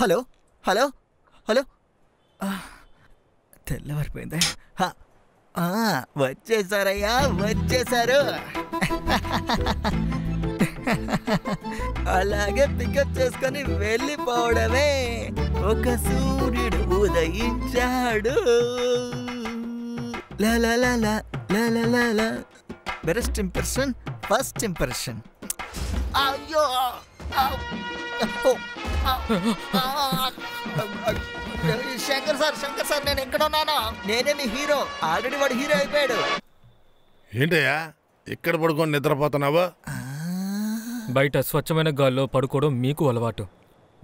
Hello hello hello తెల్లవారిపోయిందే. వచ్చేసారయ్యా, వచ్చేసారు. అలాగే పికప్ చేసుకొని వెళ్ళిపోవడమే. ఒక సూర్యుడు ఉదయించాడు. Best impression, first impression. అయ్యో శంకర్ సార్ నేను ఎక్కడ ఉన్నాను? నేనే మీ హీరో. ఆల్రెడీ వాడు హీరో అయిపోయాడు. ఏంటయ్యా ఇక్కడ పడుకొని నిద్రపోతున్నావా? బయట స్వచ్ఛమైన గాల్లో పడుకోవడం మీకు అలవాటు.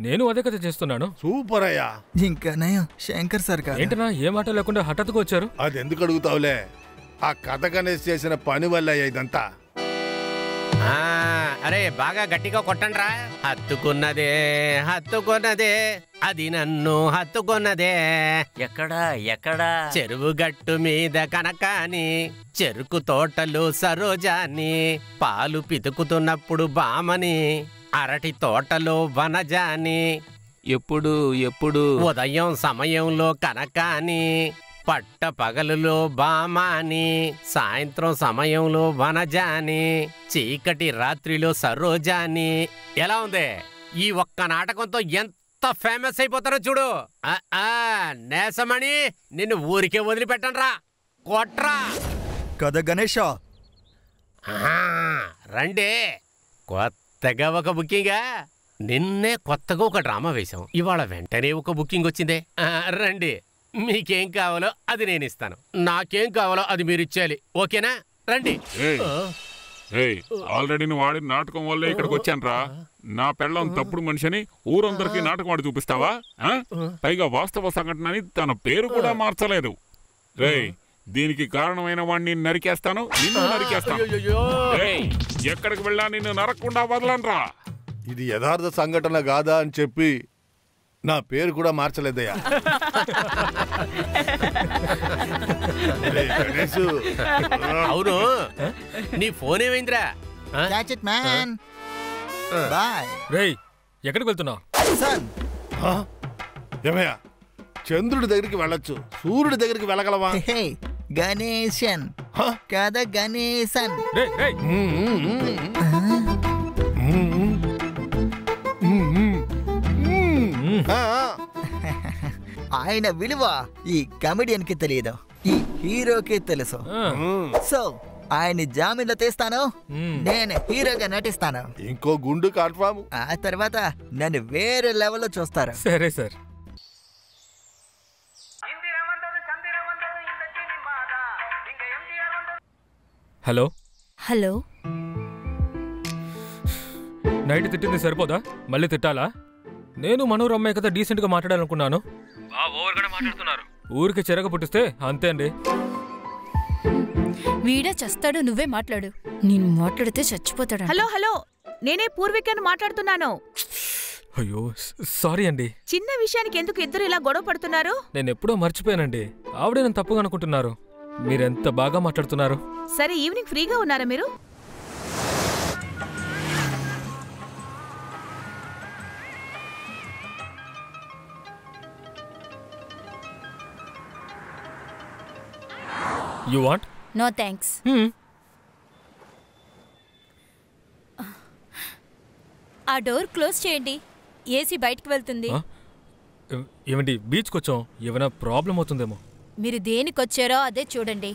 నేను అదే కథ చేస్తున్నాను. సూపర్ అయ్యా. ఇంకా నయం శంకర్ సార్ కాదు. ఏంటన్నా ఏ మాట లేకుండా హఠాత్తుగా వచ్చారు? అది ఎందుకు అడుగుతావులే, ఆ కథ కనేసి చేసిన పని వల్ల ఇదంతా. అరే బాగా గట్టిగా కొట్టండ్రా. హత్తుకున్నదే హత్తుకున్నదే, అది నన్ను హత్తుకున్నదే. ఎక్కడా ఎక్కడా? చెరువు గట్టు మీద కనకాని, చెరుకు తోటలు సరోజాని, పాలు పితుకుతున్నప్పుడు బామని, అరటి తోటలో వనజాని, ఎప్పుడు ఎప్పుడు? ఉదయం సమయంలో కనకాని, పట్ట పగలులో బామాని, సాయంత్రం సమయంలో వనజాని, చీకటి రాత్రిలో సరోజాని. ఎలా ఉంది? ఈ ఒక్క నాటకంతో ఎంత ఫేమస్ అయిపోతారో చూడు. నేసమణి, నిన్ను ఊరికే వదిలిపెట్టండ్రా, కొట్రా. కదా గణేష, రండి. కొత్తగా ఒక బుకింగా. నిన్నే కొత్తగా ఒక డ్రామా వేశాం, ఇవాళ వెంటనే ఒక బుకింగ్ వచ్చిందే. రండి, మీకేం కావాలో అది నేను ఇస్తాను, నాకేం కావాలో అది మీరు ఇచ్చేయాలి. ఓకేనా? రండి. ఆల్రెడీ నువ్వు ఆడిన నాటకం వల్లే ఇక్కడికి వచ్చానురా. నా పెళ్ళం తప్పుడు మనిషిని ఊరందరికీ నాటకం ఆడి చూపిస్తావా? పైగా వాస్తవ సంఘటనని తన పేరు కూడా మార్చలేదు. రేయ్, దీనికి కారణమైన వాడిని నరికేస్తాను, నిన్ను నరికేస్తాను. ఎక్కడికి వెళ్ళా నిన్ను నరకకుండా వదలనరా. ఇది యథార్థ సంఘటన కాదా అని చెప్పి నా పేరు కూడా మార్చలేదయ్యా. అవును, నీ ఫోన్ ఏమైందిరా? రేయ్, ఎక్కడికి వెళ్తున్నావు? ఏమయ్యా, చంద్రుడి దగ్గరికి వెళ్ళొచ్చు, సూర్యుడి దగ్గరికి వెళ్ళగలవా? గణేశన్ కదా గణేశన్. ఆయన విలువ ఈ కమెడియన్ కి తెలియదు, ఈ హీరోకి తెలుసు. సో ఆయన జామీన్లో తీస్తాను, నేను హీరోగా నటిస్తాను. ఇంకో గుండు కన్ఫర్మ్. ఆ తర్వాత నన్ను వేరే లెవెల్లో చూస్తారు. సరే సార్. Hello hello. నైట్ తిట్టింది సరిపోదా? మళ్ళీ తిట్టాలా? నేను మనూరు అమ్మాయి కదా డీసెంట్ గా మాట్లాడాలనుకున్నాను. మాట్లాడుతున్నారు. ఊరికి చెరగ పుట్టిస్తే అంతే అండి. వీడే చస్తాడు, నువ్వే మాట్లాడు. నేను మాట్లాడితే చచ్చిపోతాడు. హలో హలో, నేనే పూర్వికను మాట్లాడుతున్నాను. అయ్యో సారీ అండి. చిన్న విషయానికి ఎందుకు ఇద్దరు ఇలా గొడవ పడుతున్నారు? నేను ఎప్పుడో మర్చిపోయానండి. ఆవిడే నన్ను తప్పుగా అనుకుంటున్నారు. మీరెంత బాగా మాట్లాడుతున్నారు. సరే, ఈవినింగ్ ఫ్రీగా ఉన్నారా మీరు? You want? No thanks. ఆ డోర్ క్లోజ్ చేయండి, ఏసీ బయటికి వెళ్తుంది. ఏమండి, బీచ్కి వచ్చాం, ఏమైనా ప్రాబ్లం అవుతుందేమో. మీరు దేనికొచ్చారో అదే చూడండి.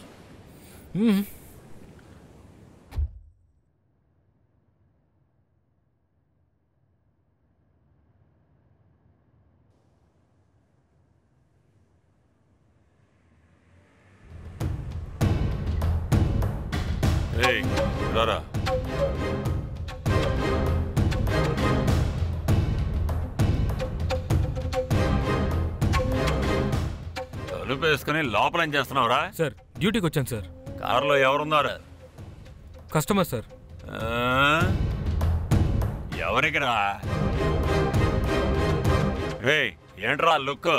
తలుపు వేసుకుని లోపల ఏం చేస్తున్నావురా? సార్, డ్యూటీకి వచ్చాను సార్. కారులో ఎవరున్నారు? Customer sir. ఎవరికిరా? ఏంట్రా లుక్?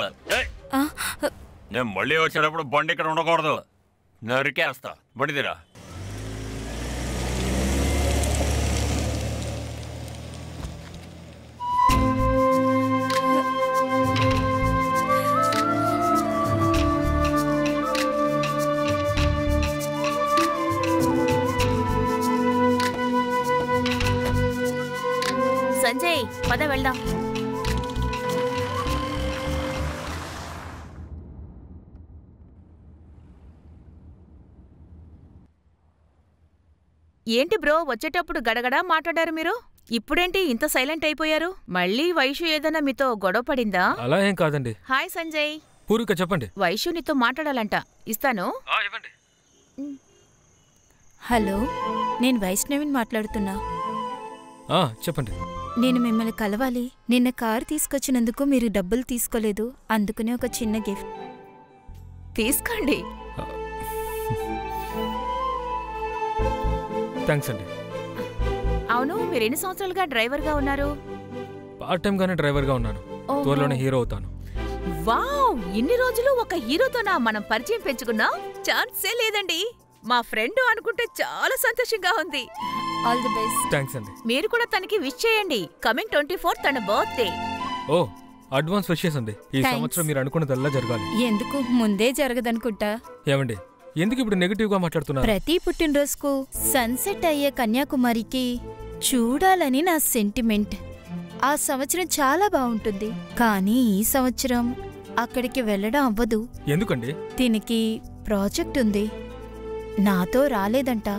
నేను మళ్ళీ వచ్చేటప్పుడు బండి ఇక్కడ ఉండకూడదు, నరికేస్తా. బండి తీరా. సంజయ్ పద వెళ్దాం. ఏంటి బ్రో వచ్చేటప్పుడు గడగడా మాట్లాడారు మీరు? ఇప్పుడేంటి ఇంత సైలెంట్ అయిపోయారు? మళ్ళీ వైషు ఏదైనా మీతో గొడవ పడిందా? అలా ఏం కాదండి. హాయ్ సంజయ్. పూర్విక చెప్పండి. వైషు నీతో మాట్లాడాలంట. ఇస్తాను. హలో, నేను వైష్ణవిని మాట్లాడుతున్నా. చెప్పండి. నేను మిమ్మల్ని కలవాలి. నిన్న కారు తీసుకొచ్చినందుకు మీరు డబ్బులు తీసుకోలేదు, అందుకనే ఒక చిన్న గిఫ్ట్ తీసుకోండి. థ్యాంక్స్ అండి. అవును, మీరు ఎన్ని సంవత్సరాలుగా డ్రైవర్గా ఉన్నారు? పార్ట్ టైం గానే డ్రైవర్గా ఉన్నాను. త్వరలోనే హీరో అవుతాను. వావ్, ఇన్ని రోజులు ఒక హీరోతోనా మనం పరిచయం పెంచుకున్నాం? ఛాన్సే లేదండి. మా ఫ్రెండ్ అనుకుంటే చాలా సంతోషంగా ఉంది. All the best. థ్యాంక్స్ అండి. మీరు కూడా తనకి విష్ చేయండి. కమింగ్ 24 తన బర్త్డే. ఓ, అడ్వాన్స్ విషెస్ అండి. ఈ సంవత్సరం మీరు అనుకున్నదల్లా జరగాలి. ఎందుకు ముందే జరగదనుకుంటా. ఏమండి, ఎందుకు ఇప్పుడు నెగటివ్ గా మాట్లాడుతున్నారు? ప్రతి పుట్టినరోజుకు సన్సెట్ అయ్యే కన్యాకుమారికి చూడాలని నా సెంటిమెంట్. ఆ సంవత్సరం చాలా బాగుంటుంది, కానీ ఈ సంవత్సరం అక్కడికి వెళ్ళడం అవ్వదు. ఎందుకండి? దీనికి ప్రాజెక్ట్ ఉంది, నాతో రాలేదంట.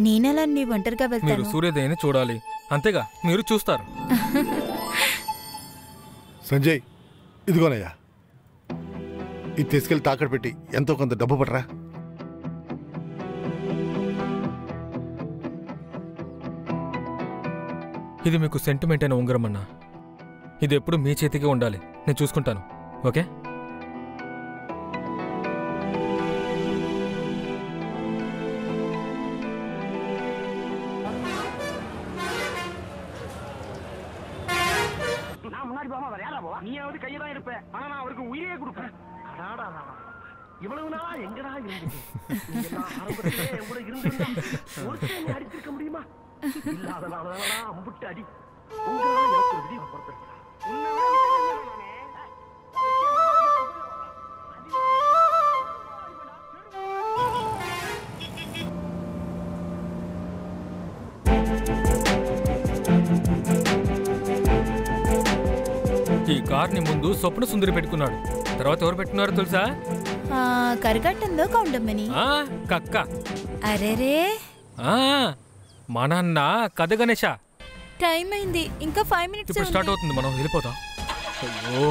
నేనెలా నీ ఒంటరిగా మీరు వెళ్తాను? సూర్యోదయాన్ని చూడాలి, అంతేగా? మీరు చూస్తారు. సంజయ్, ఇదిగోనయ్యా, ఇది తీసుకెళ్లి తాకట్టు పెట్టి ఎంతో కొంత డబ్బు పట్టరా. ఇది మీకు సెంటిమెంట్ అయిన ఉంగరం అన్నా. ఇది ఎప్పుడు మీ చేతికే ఉండాలి. నేను చూసుకుంటాను, ఓకే? இவ்வளவு நாளா எங்கடா இருந்தது? அடிச்சிருக்க முடியுமா? இல்லாதனாலதான் அம்புட்டு அடி. உங்களால எனக்கு ஒரு விடிவு பொறுத்திருக்கா. ఈ కార్ని ముందు స్వప్న సుందరి పెట్టుకున్నాడు, తర్వాత ఎవరు పెట్టుకున్నారో తెలుసా? కరగట్టంలో కౌండమ్మని. కక్క. అరేరే, మా నాన్న కథ గణేష. టైం అయింది, ఇంకా 5 minutes. ఇప్పుడు స్టార్ట్ అవుతుంది, మనం వెళ్ళిపోతాం. అయ్యో,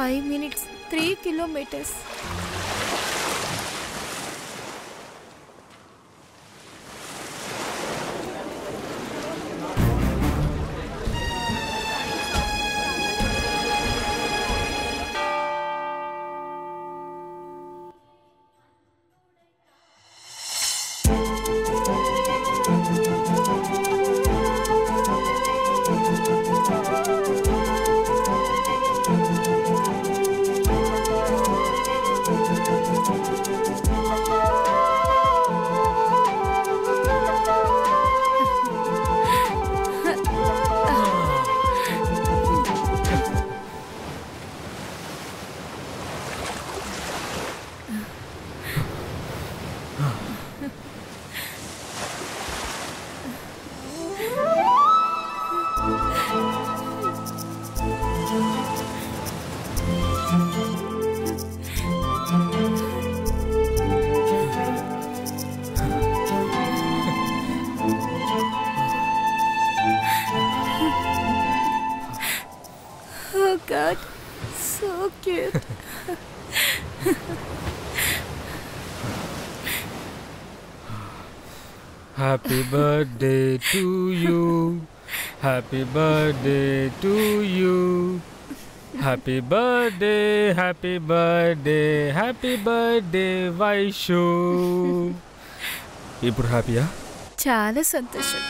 5 minutes, 3 kilometers. Oh God, so cute. Happy birthday to you. Happy birthday to you. Happy birthday, happy birthday, happy birthday, Vaishu. ఇప్పుడు హ్యాపీయా? చాలా సంతోషం.